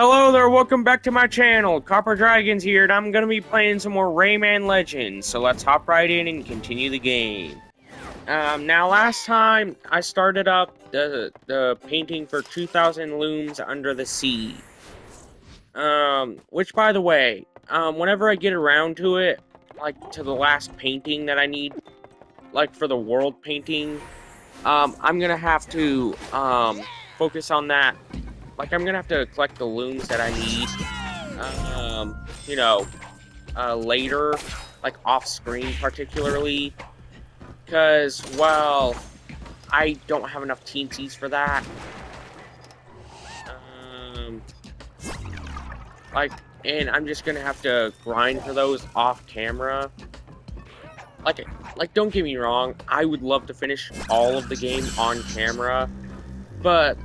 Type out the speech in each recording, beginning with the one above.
Hello there, welcome back to my channel. Copper Dragons here, and I'm gonna be playing some more Rayman Legends. So let's hop right in and continue the game. Now last time I started up the painting for 2,000 Looms Under the Sea. Which by the way, whenever I get around to it, like to the last painting that I need, like for the world painting, I'm gonna have to, focus on that. Like, I'm gonna have to collect the looms that I need, later, like, off-screen particularly, because, well, I don't have enough TNTs for that. And I'm just gonna have to grind for those off-camera. Like, don't get me wrong, I would love to finish all of the game on camera, but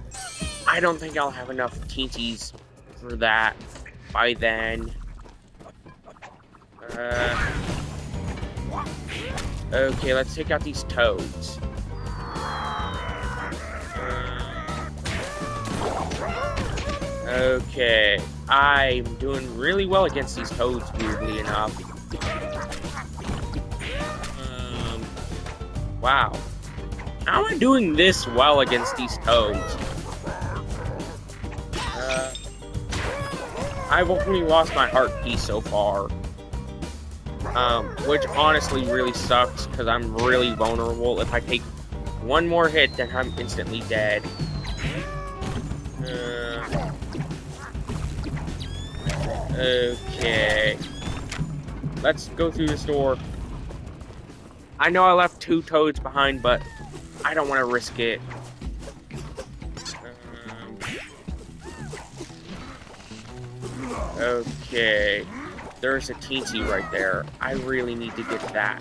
I don't think I'll have enough TNTs for that by then. Okay, let's take out these toads. Okay, I'm doing really well against these toads, weirdly enough. Wow. How am I doing this well against these toads? I've only lost my heart piece so far. Which honestly really sucks, because I'm really vulnerable. If I take one more hit, then I'm instantly dead. Okay. Let's go through this door. I know I left two toads behind, but I don't want to risk it. Okay. There's a TNT right there. I really need to get that.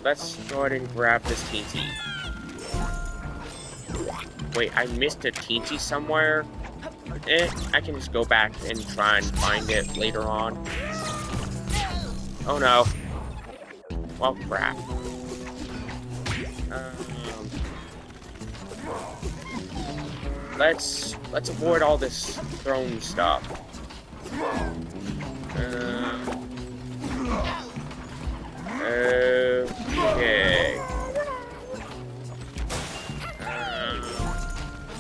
Let's go ahead and grab this TNT. Wait, I missed a TNT somewhere? I can just go back and try and find it later on. Oh no. Well, crap. Let's avoid all this thrown stuff. Okay.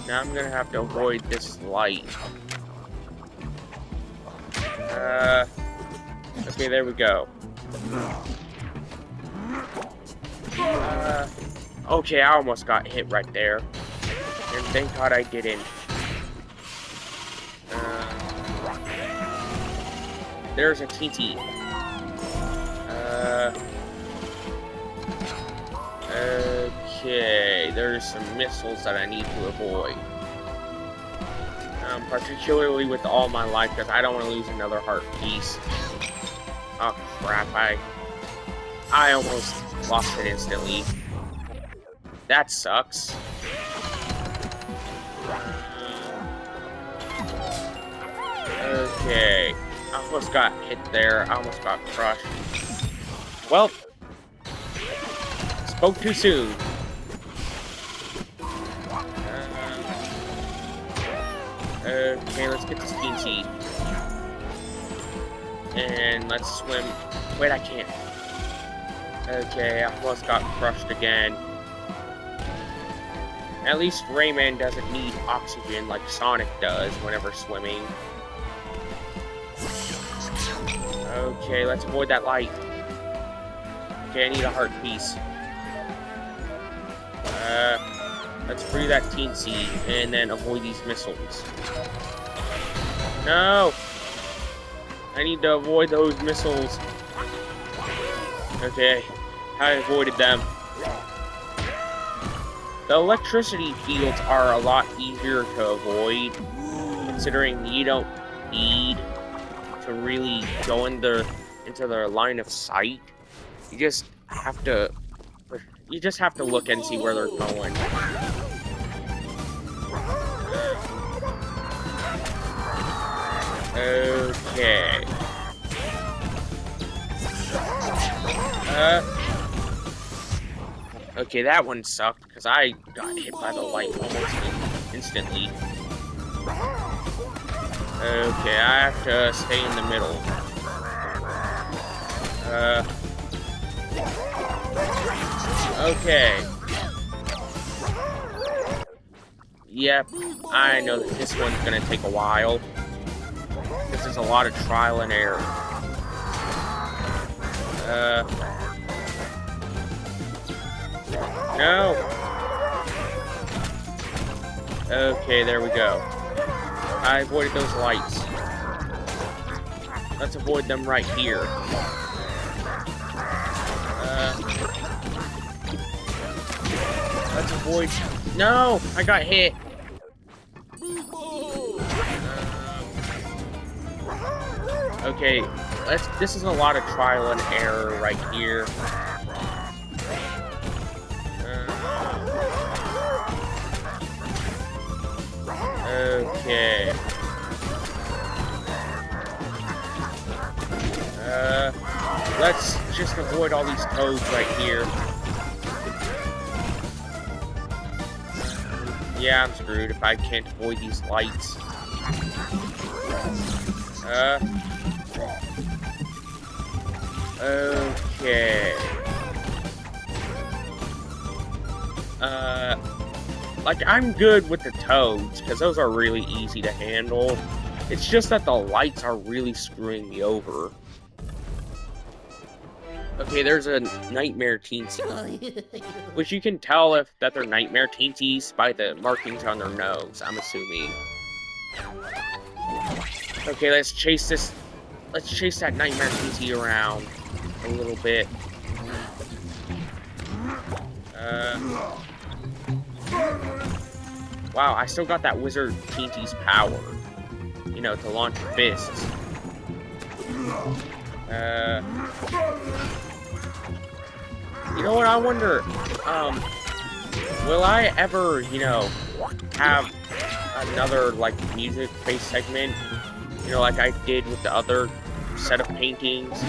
Now I'm gonna have to avoid this light. Okay, there we go. Okay, I almost got hit right there. And thank God I didn't. There's a TNT. Okay, there's some missiles that I need to avoid. Particularly with all my life, because I don't want to lose another heart piece. Oh crap, I almost lost it instantly. That sucks. Okay, I almost got hit there. I almost got crushed. Well, spoke too soon. Okay, let's get this TNT. And let's swim. Wait, I can't. Okay, I almost got crushed again. At least Rayman doesn't need oxygen like Sonic does whenever swimming. Okay, let's avoid that light. Okay, I need a heart piece. Let's free that TNT and then avoid these missiles. No! I need to avoid those missiles. Okay, I avoided them. The electricity fields are a lot easier to avoid, considering you don't need to really go into their line of sight. You just have to look and see where they're going. Okay. Okay, that one sucked, because I got hit by the light almost instantly. Okay, I have to stay in the middle. Okay. Yep, I know that this one's gonna take a while. This is a lot of trial and error. No! Okay, there we go. I avoided those lights. Let's avoid them right here. Let's avoid... No! I got hit! Okay, this is a lot of trial and error right here. Okay. Let's just avoid all these toads right here. Yeah, I'm screwed if I can't avoid these lights. Okay. Like, I'm good with the toads, because those are really easy to handle. It's just that the lights are really screwing me over. Okay, there's a Nightmare Teensy, which you can tell that they're Nightmare Teensies by the markings on their nose, I'm assuming. Okay, let's chase that Nightmare Teensy around a little bit. Wow, I still got that Wizard Teensy's power. You know, to launch fists. You know what, I wonder, will I ever, you know, have another, like, music-based segment? You know, like I did with the other set of paintings?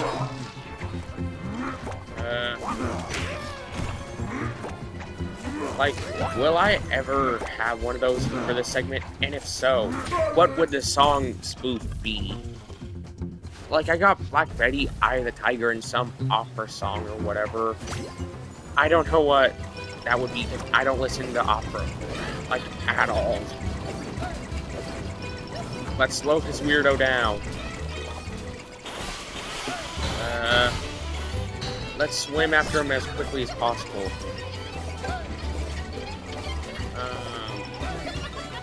Like, will I ever have one of those for this segment? And if so, what would the song spoof be? Like, I got Black Betty, Eye of the Tiger, and some opera song or whatever. I don't know what that would be, because I don't listen to opera, like, at all. Let's slow this weirdo down. Let's swim after him as quickly as possible.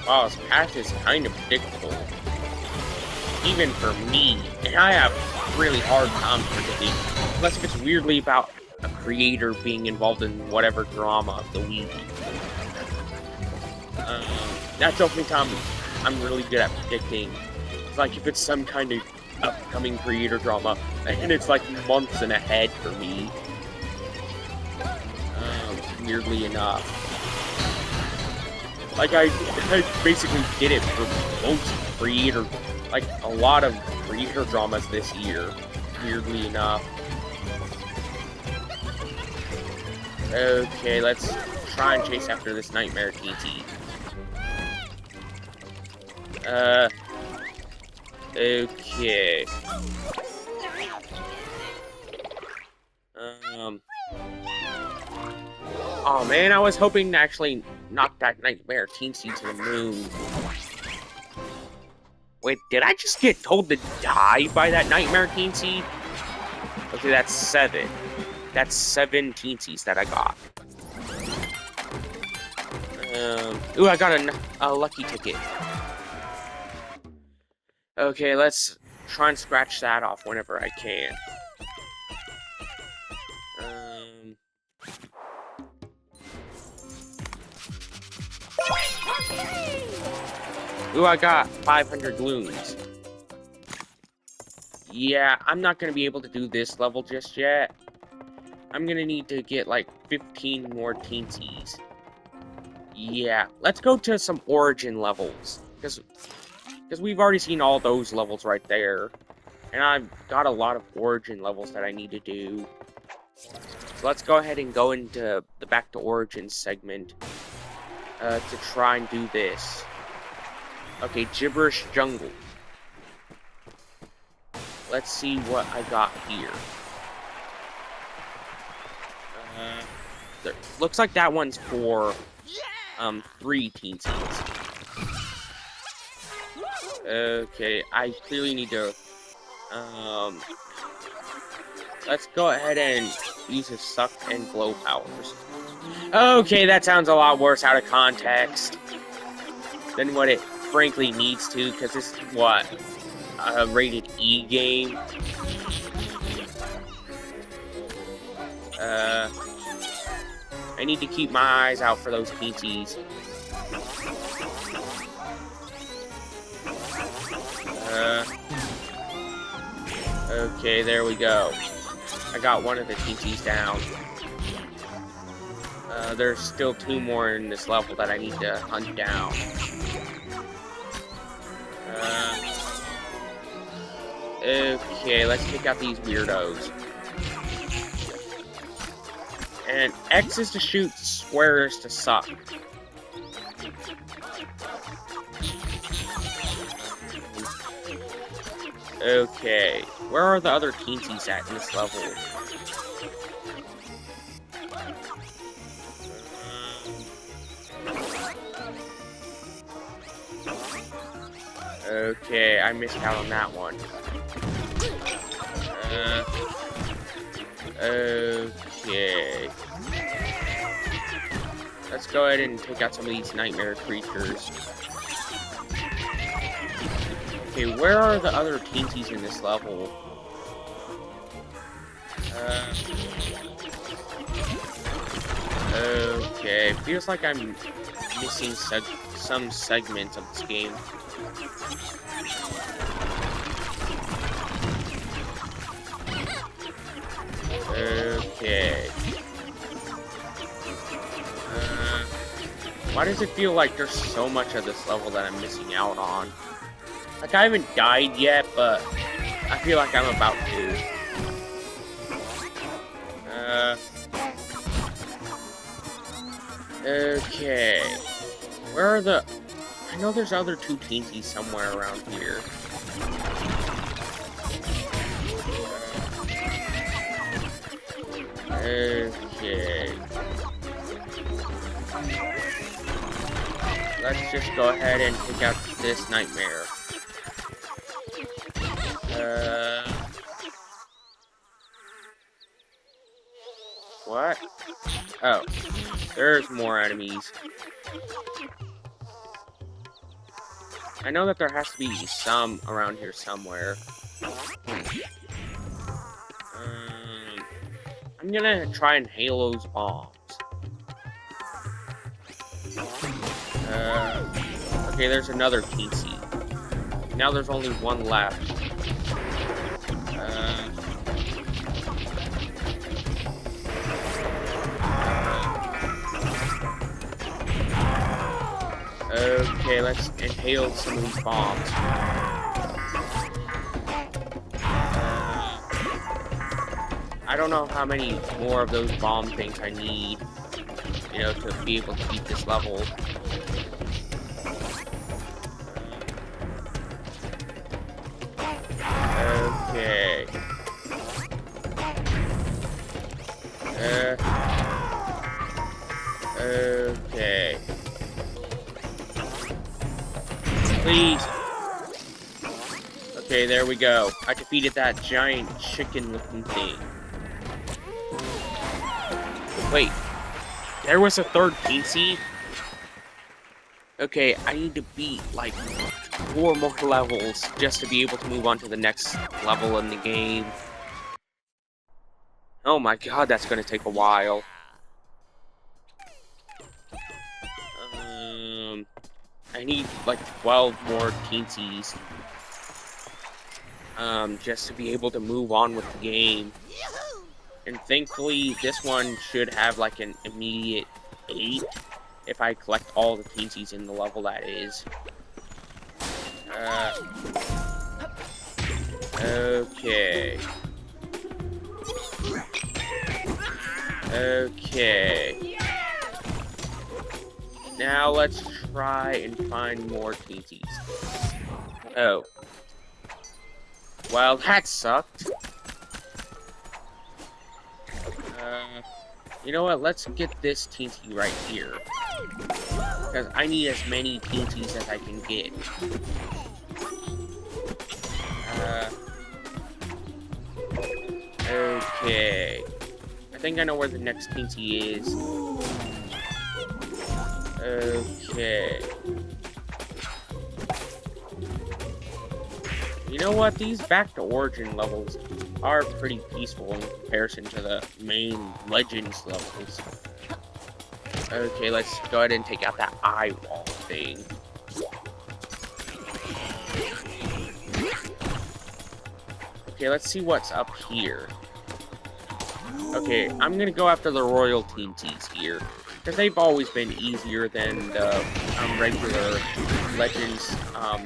Wow, this path is kind of predictable. Even for me. And I have really hard time predicting. Unless if it's weirdly about a creator being involved in whatever drama of the week. That's the only time I'm really good at predicting. It's like if it's some kind of upcoming creator drama, and it's like months and ahead for me. Weirdly enough. Like, I basically did it for most creator, like, a lot of creator dramas this year, weirdly enough. Okay, let's try and chase after this Nightmare TT. Okay. Oh man, I was hoping to actually knock that Nightmare Teensy to the moon. Wait, did I just get told to die by that Nightmare Teensy? Okay, that's 7. That's 7 Teensies that I got. Ooh, I got a lucky ticket. Okay, let's try and scratch that off whenever I can. Ooh, I got 500 loons. Yeah, I'm not gonna be able to do this level just yet. I'm gonna need to get like 15 more Teensies. Yeah, let's go to some origin levels. Because we've already seen all those levels right there. And I've got a lot of origin levels that I need to do. So let's go ahead and go into the Back to Origins segment to try and do this. Okay, Gibberish Jungle. Let's see what I got here. Looks like that one's for 3 teensies. Okay, I clearly need to let's go ahead and use his suck and glow powers. Okay, that sounds a lot worse out of context than what it frankly needs to, because this is what, a rated E game. I need to keep my eyes out for those teensies. Okay, there we go. I got one of the teensies down. There's still 2 more in this level that I need to hunt down. Okay, let's take out these weirdos. And X is to shoot, square is to suck. Okay, where are the other teensies at in this level? Okay, I missed out on that one. Okay. Let's go ahead and take out some of these nightmare creatures. Okay, where are the other teensies in this level? Okay, feels like I'm missing some segments of this game. Okay. Why does it feel like there's so much of this level that I'm missing out on? Like, I haven't died yet, but I feel like I'm about to. Okay. Where are the... I know there's other 2 teensies somewhere around here. Okay. Let's just go ahead and take out this nightmare. What? Oh, there's more enemies. I know that there has to be some around here somewhere. I'm gonna try and hail those bombs. Okay, there's another teensy. Now there's only 1 left. Okay, let's inhale some of these bombs. I don't know how many more of those bomb things I need, you know, to be able to beat this level. Okay. Okay. Please. Okay, there we go. I defeated that giant chicken-looking thing. Wait. There was a 3rd PC? Okay, I need to beat, like, 4 more levels just to be able to move on to the next level in the game. Oh my god, that's gonna take a while. I need, like, 12 more teensies. Just to be able to move on with the game. And thankfully, this one should have, like, an immediate 8 if I collect all the teensies in the level that is. Okay. Okay. Now let's try and find more TNTs. Oh. Well, that sucked. You know what? Let's get this TNT right here. Because I need as many TNTs as I can get. Okay. I think I know where the next TNT is. Okay. You know what? These back to origin levels are pretty peaceful in comparison to the main Legends levels. Okay, let's go ahead and take out that eye wall thing. Okay, let's see what's up here. Okay, I'm gonna go after the Royal TNTs here, because they've always been easier than the regular Legends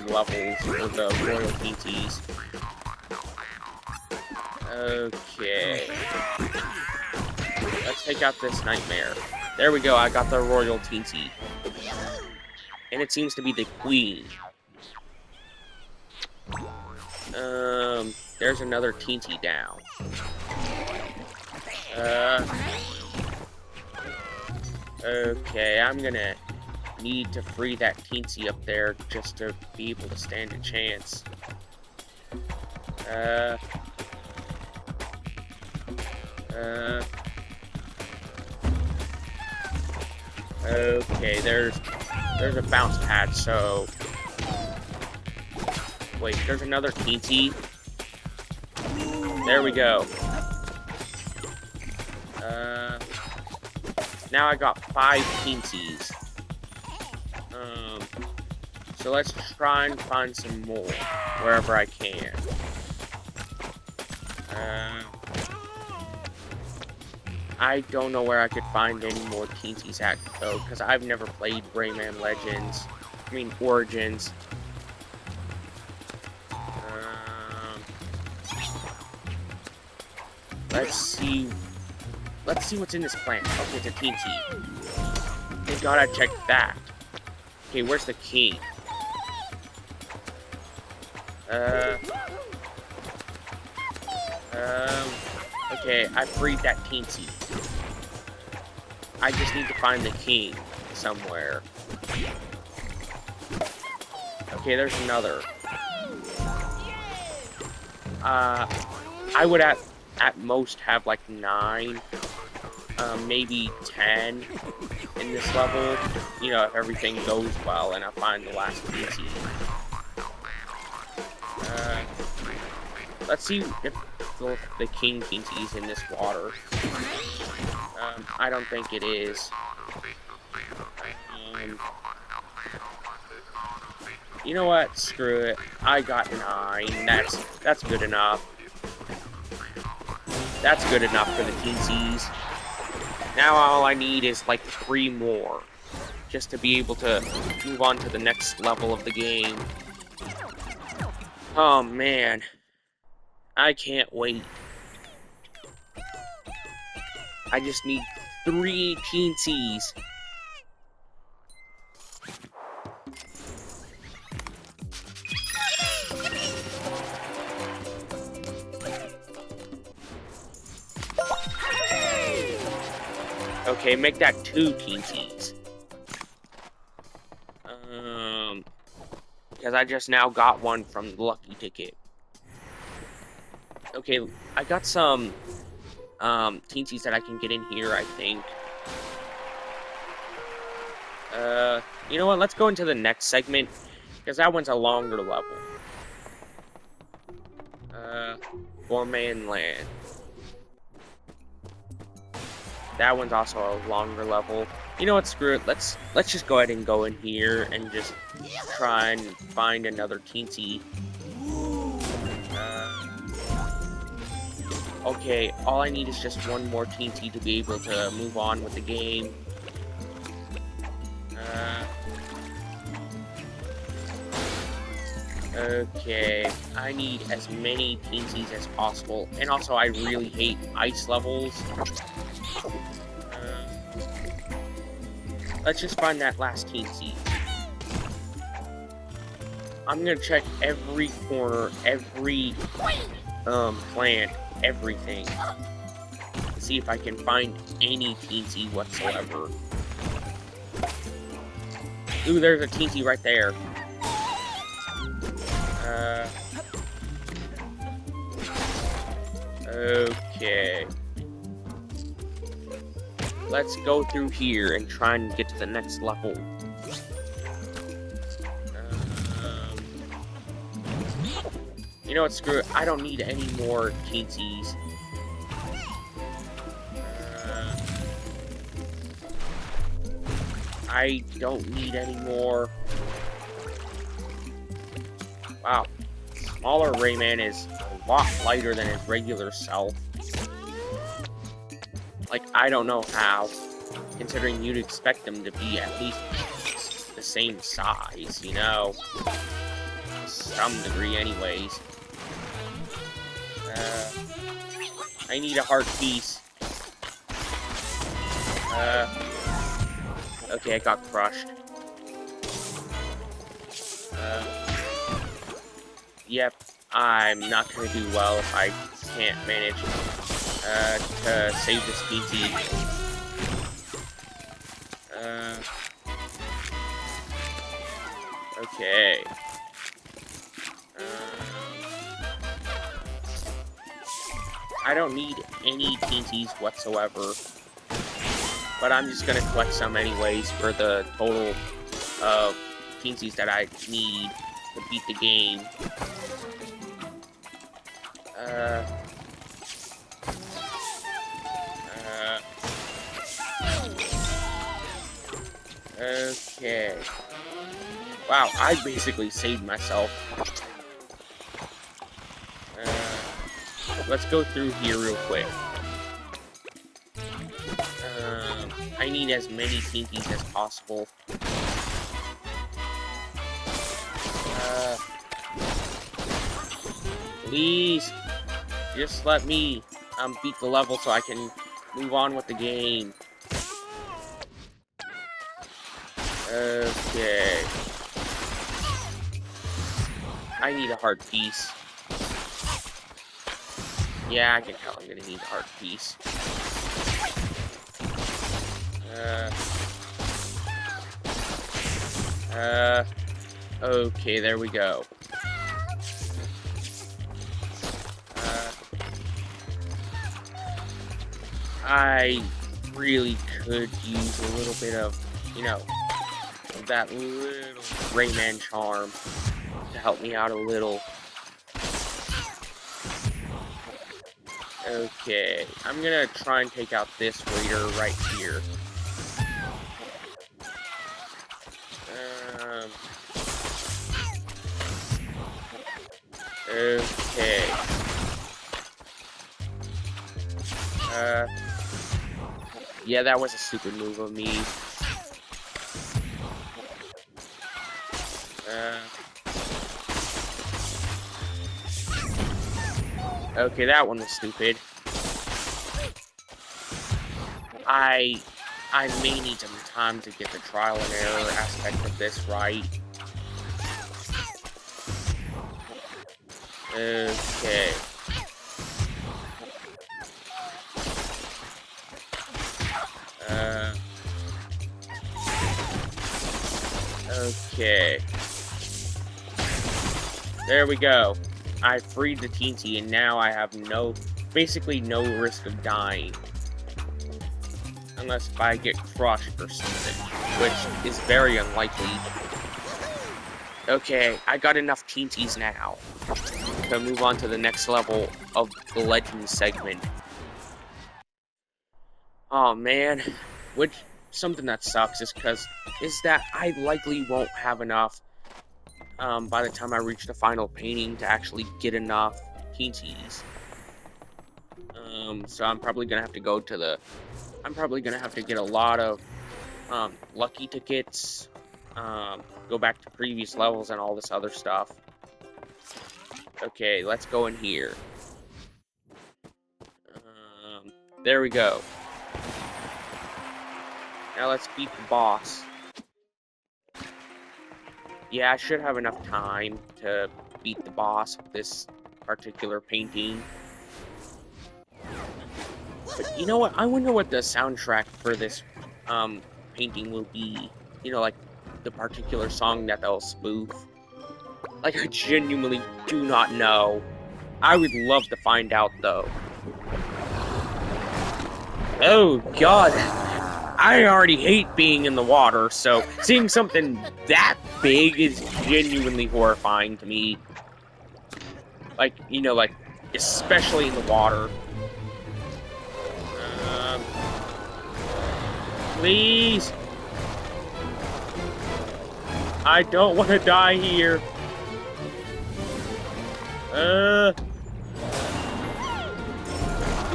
levels or the Royal TNTs. Okay. Let's take out this nightmare. There we go, I got the Royal TNT. And it seems to be the Queen. There's another TNT down. Okay, I'm gonna need to free that TNT up there just to be able to stand a chance. Okay, there's a bounce pad, so... Wait, there's another TNT. There we go. Now I got 5 TNTs. So let's try and find some more wherever I can. I don't know where I could find any more TNTs at though, because I've never played Rayman Legends. I mean Origins. Let's see what's in this plant. Okay, it's a TNT. Thank God I checked that. Okay, where's the king? Okay, I freed that TNT. I just need to find the king somewhere. Okay, there's another. I would at most have like 9, maybe 10 in this level. You know, if everything goes well and I find the last TNT. Let's see if the king TNT is in this water. I don't think it is. You know what? Screw it. I got 9. That's good enough. That's good enough for the TNTs. Now all I need is like 3 more, just to be able to move on to the next level of the game. Oh man, I can't wait. I just need 3 TNTs. Okay, make that 2 TNTs. Because I just now got one from the lucky ticket. Okay, I got some TNTs that I can get in here, I think. You know what? Let's go into the next segment, because that one's a longer level. Four-Man Land. That one's also a longer level. You know what? Screw it. Let's just go ahead and go in here and just try and find another TNT. Okay, all I need is just one more TNT to be able to move on with the game. Okay, I need as many TNTs as possible, and also I really hate ice levels. let's just find that last teensy. I'm gonna check every corner, every plant, everything, to see if I can find any teensy whatsoever. Ooh, there's a teensy right there. Okay. Let's go through here and try and get to the next level. You know what, screw it. I don't need any more teensies. I don't need any more. Wow. Smaller Rayman is a lot lighter than his regular self. Like, I don't know how, considering you'd expect them to be at least the same size, you know? To some degree, anyways. I need a heart piece. Okay, I got crushed. Yep, I'm not gonna do well if I can't manage to save this PT. Okay. I don't need any TNTs whatsoever, but I'm just gonna collect some anyways for the total of TNTs that I need to beat the game. Okay. Wow, I basically saved myself. Let's go through here real quick. I need as many TNTs as possible. Please, just let me beat the level so I can move on with the game. Okay. I need a heart piece. Yeah, I can tell I'm gonna need a heart piece. Okay, there we go. I really could use a little bit of, you know, that little Rayman charm to help me out a little. Okay, I'm gonna try and take out this raider right here. Okay. Yeah, that was a stupid move of me. Okay, that one was stupid. I may need some time to get the trial and error aspect of this right. Okay. Okay. There we go. I freed the TNT and now I have basically no risk of dying. Unless if I get crushed or something, which is very unlikely. Okay, I got enough TNTs now to move on to the next level of the Legend segment. Oh man, something that sucks is that I likely won't have enough by the time I reach the final painting to actually get enough TNTs. So I'm probably gonna have to get a lot of lucky tickets, go back to previous levels and all this other stuff. Okay, let's go in here. There we go. Now let's beat the boss. Yeah, I should have enough time to beat the boss with this particular painting. But you know what? I wonder what the soundtrack for this painting will be. You know, like the particular song that they'll spoof. Like, I genuinely do not know. I would love to find out, though. Oh, God. I already hate being in the water, so seeing something that big is genuinely horrifying to me. Like, you know, like, especially in the water. Please. I don't want to die here. You're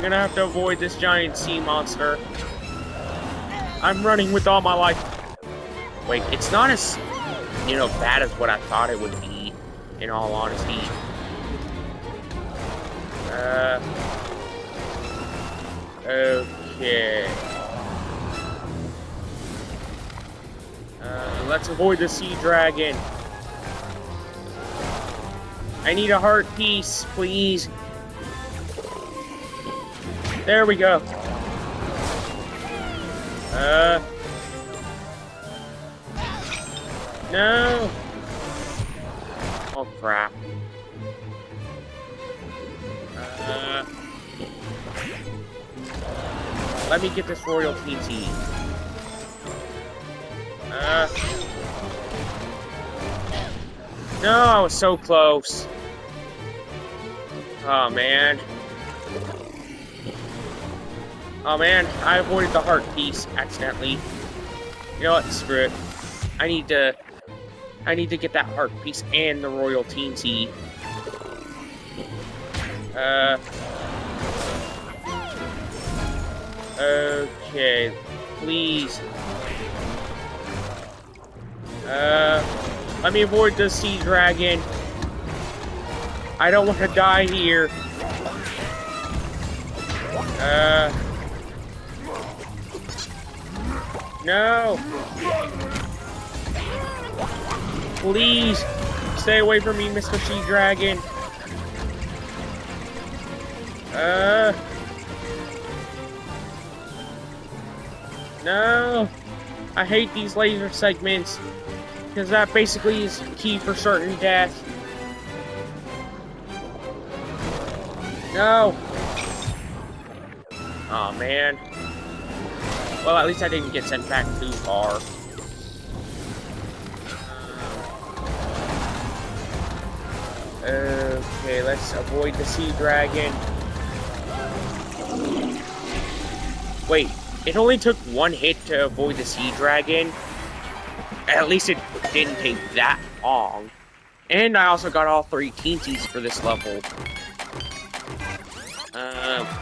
gonna have to avoid this giant sea monster. I'm running with all my life. Wait, it's not as, you know, bad as what I thought it would be, in all honesty. Okay. Let's avoid the sea dragon. I need a heart piece, please. There we go. No. Oh, crap. Let me get this Royal TNT. No, I was so close. Oh, man. Oh, man, I avoided the heart piece accidentally. You know what? Screw it. I need to get that heart piece and the Royal TNT. Okay, please. Let me avoid the sea dragon. I don't want to die here. No. Please, stay away from me, Mr. Sea Dragon. No. I hate these laser segments, because that basically is key for certain death. No. Oh, man. Well, at least I didn't get sent back too far. Okay, let's avoid the sea dragon. Wait, it only took one hit to avoid the sea dragon? At least it didn't take that long. And I also got all 3 TNTs for this level.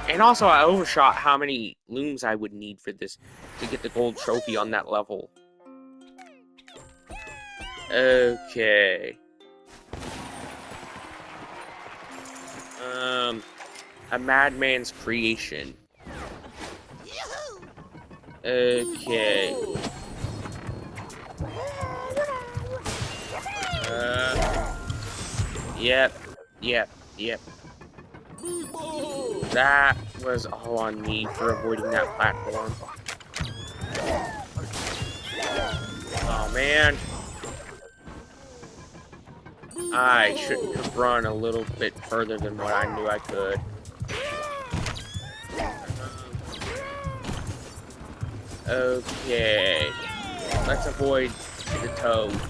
And also I overshot how many looms I would need for this to get the gold trophy on that level. Okay. A madman's creation. Okay. Yep. That was all on me for avoiding that platform. Oh, man. I should have run a little bit further than what I knew I could. Okay. Let's avoid the toad.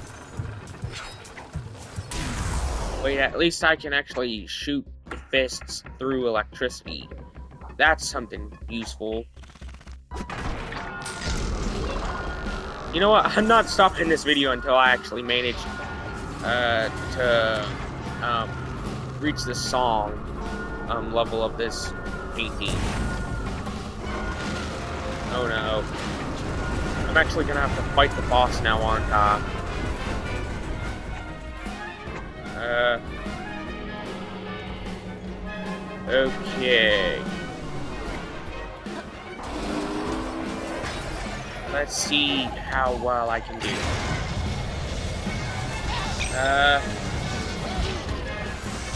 Wait, at least I can actually shoot the fists through electricity. That's something useful. You know what? I'm not stopping this video until I actually manage to reach the song level of this painting. Oh no. I'm actually gonna have to fight the boss now, aren't I? Okay. Let's see how well I can do.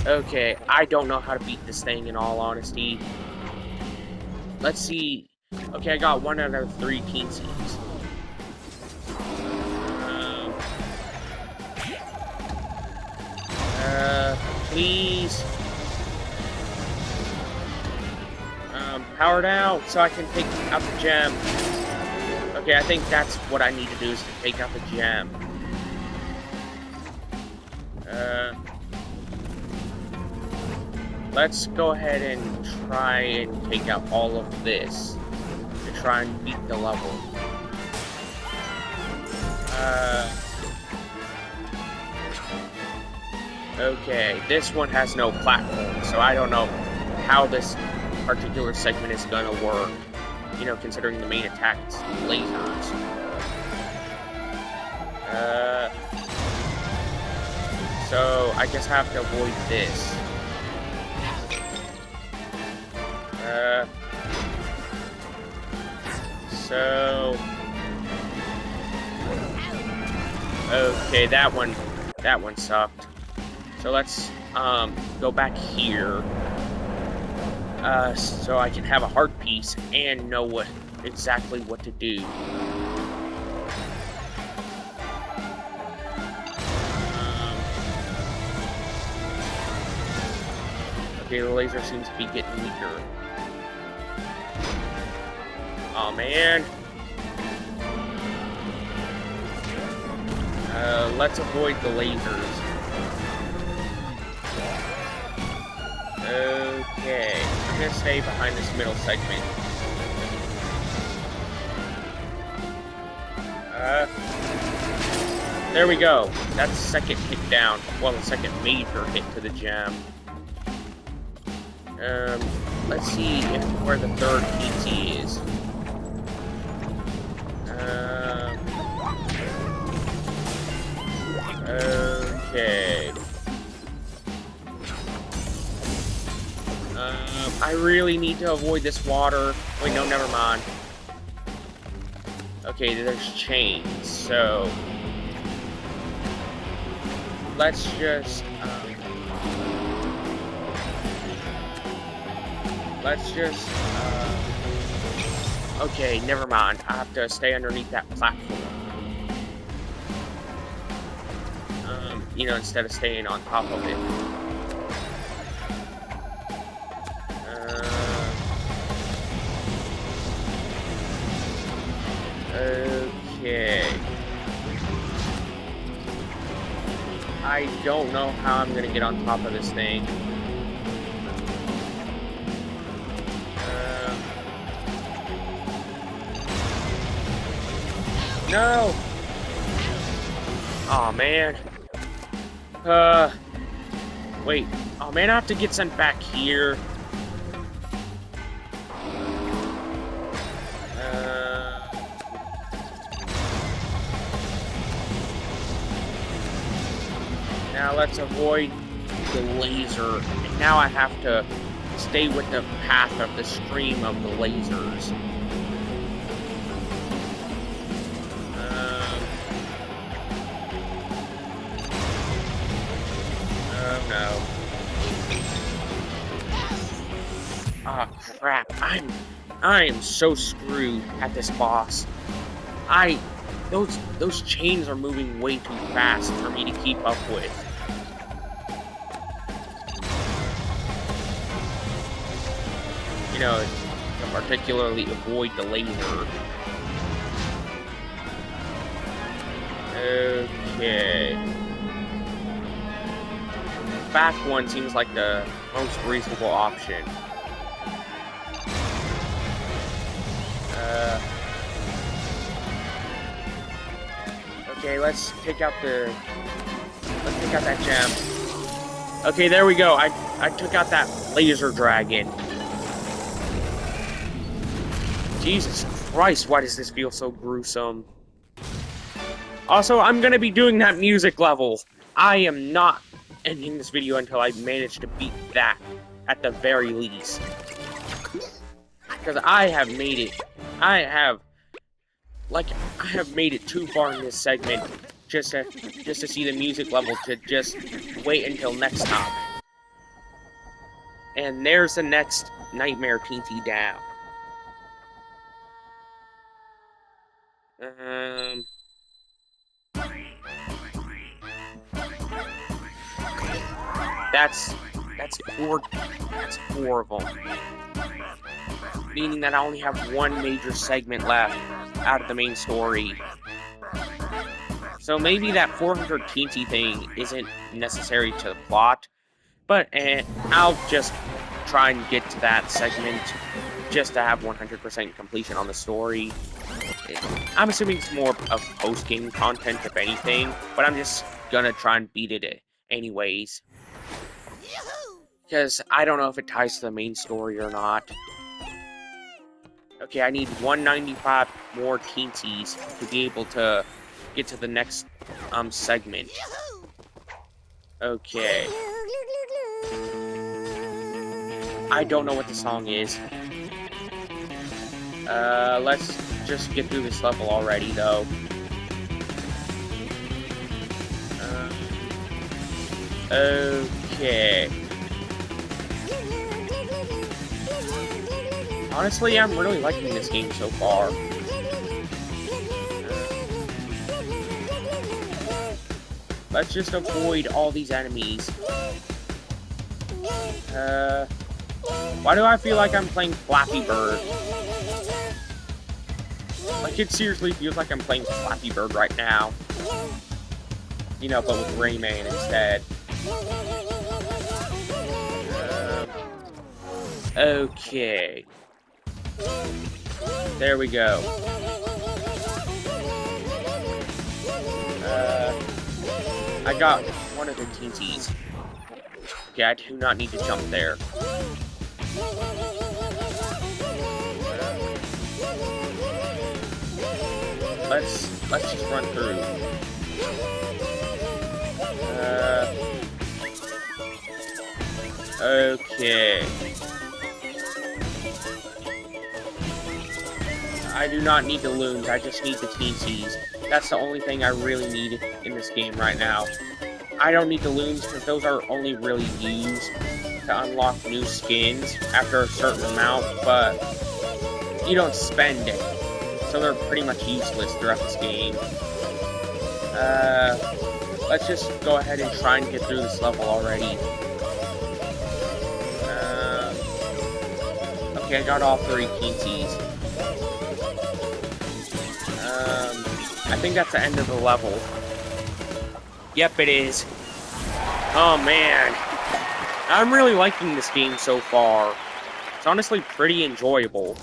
Okay, I don't know how to beat this thing in all honesty. Let's see. Okay, I got 1 out of 3 teensies. Please. Power down so I can take out the gem. Okay, I think that's what I need to do is to take out the gem. Let's go ahead and try and take out all of this to try and beat the level. Okay, this one has no platform, so I don't know how this particular segment is gonna work. You know, considering the main attack is lasers. So I guess I have to avoid this. Okay, that one sucked. So let's go back here. So I can have a heart piece and know exactly what to do. Okay, the laser seems to be getting weaker. Oh man. Let's avoid the lasers. Okay, I'm gonna stay behind this middle segment. There we go. That's the second hit down. Well, the second major hit to the gem. Let's see where the third PT is. Okay. I really need to avoid this water. Wait, no, never mind. Okay, there's chains, so let's just okay, never mind. I have to stay underneath that platform. You know, instead of staying on top of it. Okay. I don't know how I'm gonna get on top of this thing. No! Aw, man. Wait. Oh man, I have to get sent back here. Now let's avoid the laser. And now I have to stay with the path of the stream of the lasers. Oh no. Ah, crap. I am so screwed at this boss. Those chains are moving way too fast for me to keep up with. You know, to particularly avoid the laser. Okay. Back one seems like the most reasonable option. Okay, let's take out that gem. Okay, there we go. I took out that laser dragon. Jesus Christ, why does this feel so gruesome? Also, I'm gonna be doing that music level. I am not ending this video until I manage to beat that, at the very least. Because I have made it. I have, like, I have made it too far in this segment just to see the music level to just wait until next time. And there's the next Nightmare TNT down. That's four of them. Meaning that I only have one major segment left out of the main story. So maybe that 400 TNT thing isn't necessary to the plot, but I'll just try and get to that segment just to have 100% completion on the story. I'm assuming it's more of post-game content, if anything, but I'm just gonna try and beat it anyways. Because I don't know if it ties to the main story or not. Okay, I need 195 more TNTs to be able to get to the next segment. Okay. I don't know what the song is. Let's just get through this level already, though. Okay. Honestly, I'm really liking this game so far. Let's just avoid all these enemies. Why do I feel like I'm playing Flappy Bird? Like, it seriously feels like I'm playing Flappy Bird right now. You know, but with Rayman instead. Okay. There we go. I got one of the TNTs. Okay, I do not need to jump there. Let's just run through. Okay. I do not need the loons, I just need the TNTs. That's the only thing I really need in this game right now. I don't need the loons because those are only really used to unlock new skins after a certain amount, but you don't spend it. So they're pretty much useless throughout this game. Let's just go ahead and try and get through this level already. Okay, I got all 3 TNTs. I think that's the end of the level. Yep, it is. Oh, man. I'm really liking this game so far. It's honestly pretty enjoyable.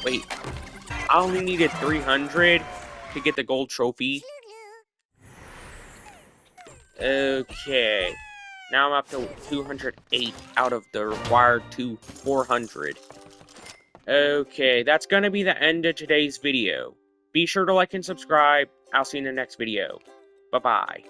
Wait. I only needed 300 to get the gold trophy. Okay. Now I'm up to 208 out of the required 400. Okay, that's gonna be the end of today's video. Be sure to like and subscribe. I'll see you in the next video. Bye-bye.